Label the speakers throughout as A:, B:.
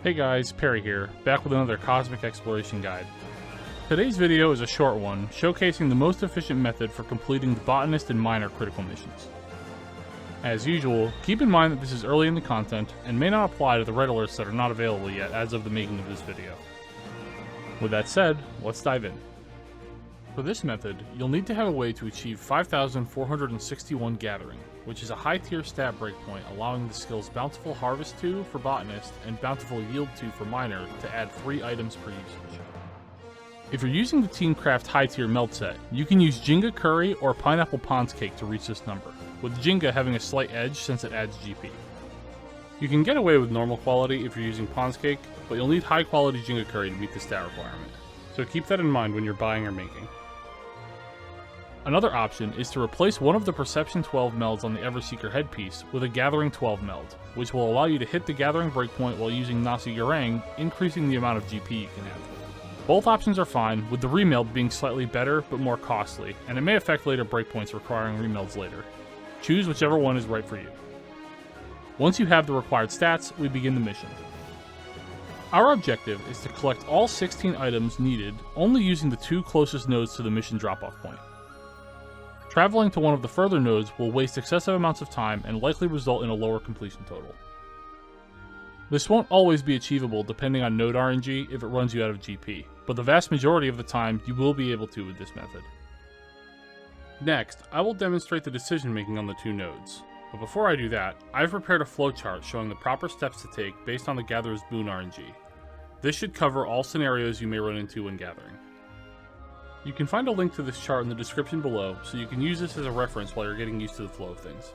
A: Hey guys, Perry here, back with another Cosmic Exploration Guide. Today's video is a short one, showcasing the most efficient method for completing the Botanist and Miner critical missions. As usual, keep in mind that this is early in the content, and may not apply to the red alerts that are not available yet as of the making of this video. With that said, let's dive in. For this method, you'll need to have a way to achieve 5,461 Gathering, which is a high tier stat breakpoint allowing the skills Bountiful Harvest 2 for Botanist and Bountiful Yield 2 for Miner to add 3 items per usage. If you're using the Teamcraft high tier meld set, you can use Jenga Curry or Pineapple Pond's Cake to reach this number, with Jenga having a slight edge since it adds GP. You can get away with normal quality if you're using Pond's Cake, but you'll need high quality Jenga Curry to meet the stat requirement, so keep that in mind when you're buying or making. Another option is to replace one of the Perception 12 melds on the Everseeker headpiece with a Gathering 12 meld, which will allow you to hit the Gathering breakpoint while using Nasi Goreng, increasing the amount of GP you can have. Both options are fine, with the remeld being slightly better but more costly, and it may affect later breakpoints requiring remelds later. Choose whichever one is right for you. Once you have the required stats, we begin the mission. Our objective is to collect all 16 items needed, only using the 2 closest nodes to the mission drop-off point. Traveling to one of the further nodes will waste excessive amounts of time and likely result in a lower completion total. This won't always be achievable depending on node RNG if it runs you out of GP, but the vast majority of the time you will be able to with this method. Next, I will demonstrate the decision making on the 2 nodes, but before I do that, I've prepared a flowchart showing the proper steps to take based on the Gatherer's Boon RNG. This should cover all scenarios you may run into when gathering. You can find a link to this chart in the description below, so you can use this as a reference while you're getting used to the flow of things.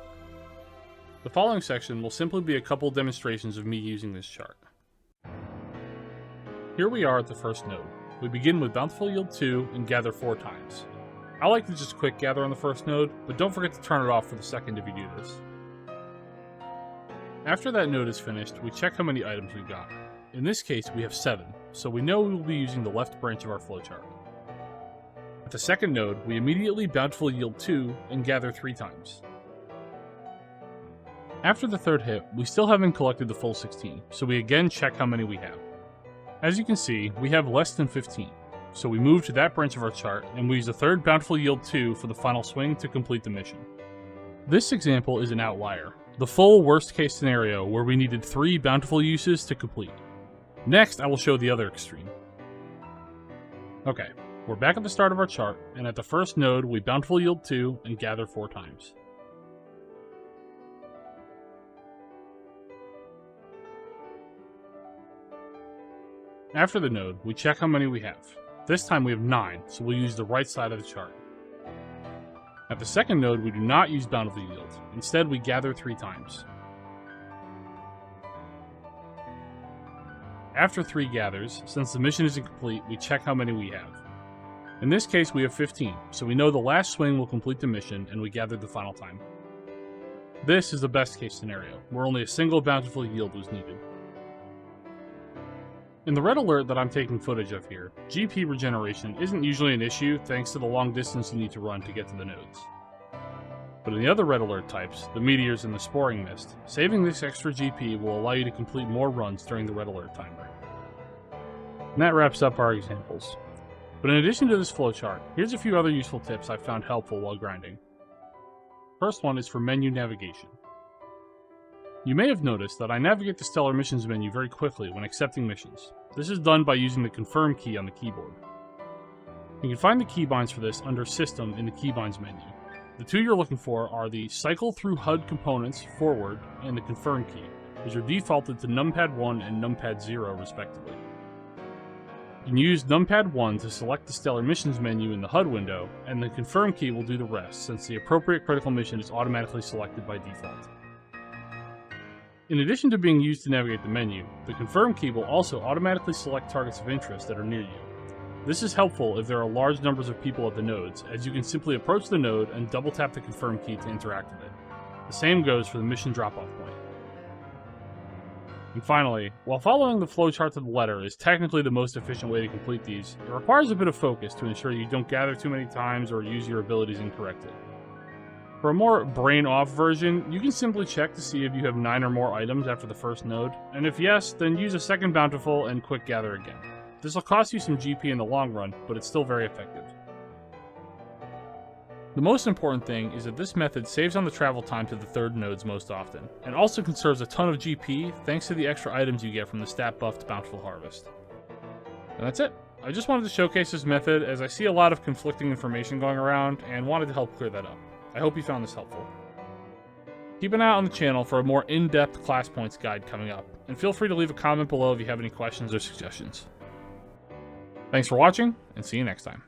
A: The following section will simply be a couple demonstrations of me using this chart. Here we are at the first node. We begin with Bountiful Yield 2 and gather 4 times. I like to just quick gather on the first node, but don't forget to turn it off for the second if you do this. After that node is finished, we check how many items we've got. In this case, we have 7, so we know we will be using the left branch of our flowchart. At the second node, we immediately Bountiful Yield 2 and gather 3 times. After the third hit, we still haven't collected the full 16, so we again check how many we have. As you can see, we have less than 15, so we move to that branch of our chart and we use the third Bountiful Yield 2 for the final swing to complete the mission. This example is an outlier, the full worst case scenario where we needed 3 Bountiful uses to complete. Next, I will show the other extreme. Okay. We're back at the start of our chart, and at the first node, we Bountiful Yield 2 and gather 4 times. After the node, we check how many we have. This time we have 9, so we'll use the right side of the chart. At the second node, we do not use Bountiful Yield. Instead, we gather 3 times. After 3 gathers, since the mission isn't complete, we check how many we have. In this case, we have 15, so we know the last swing will complete the mission, and we gathered the final time. This is the best case scenario, where only a single Bountiful Yield was needed. In the red alert that I'm taking footage of here, GP regeneration isn't usually an issue thanks to the long distance you need to run to get to the nodes. But in the other red alert types, the meteors and the sporing mist, saving this extra GP will allow you to complete more runs during the red alert timer. And that wraps up our examples. But in addition to this flowchart, here's a few other useful tips I've found helpful while grinding. First one is for menu navigation. You may have noticed that I navigate the Stellar Missions menu very quickly when accepting missions. This is done by using the Confirm key on the keyboard. You can find the keybinds for this under System in the Keybinds menu. The 2 you're looking for are the Cycle Through HUD Components forward and the Confirm key, which are defaulted to numpad 1 and numpad 0 respectively. You can use numpad 1 to select the Stellar Missions menu in the HUD window, and the Confirm key will do the rest, since the appropriate critical mission is automatically selected by default. In addition to being used to navigate the menu, the Confirm key will also automatically select targets of interest that are near you. This is helpful if there are large numbers of people at the nodes, as you can simply approach the node and double tap the Confirm key to interact with it. The same goes for the mission drop-off point. And finally, while following the flowchart to the letter is technically the most efficient way to complete these, it requires a bit of focus to ensure you don't gather too many times or use your abilities incorrectly. For a more brain-off version, you can simply check to see if you have 9 or more items after the first node, and if yes, then use a second bountiful and quick gather again. This will cost you some GP in the long run, but it's still very effective. The most important thing is that this method saves on the travel time to the third nodes most often, and also conserves a ton of GP thanks to the extra items you get from the stat buffed Bountiful Harvest. And that's it. I just wanted to showcase this method as I see a lot of conflicting information going around and wanted to help clear that up. I hope you found this helpful. Keep an eye out on the channel for a more in-depth class points guide coming up, and feel free to leave a comment below if you have any questions or suggestions. Thanks for watching, and see you next time.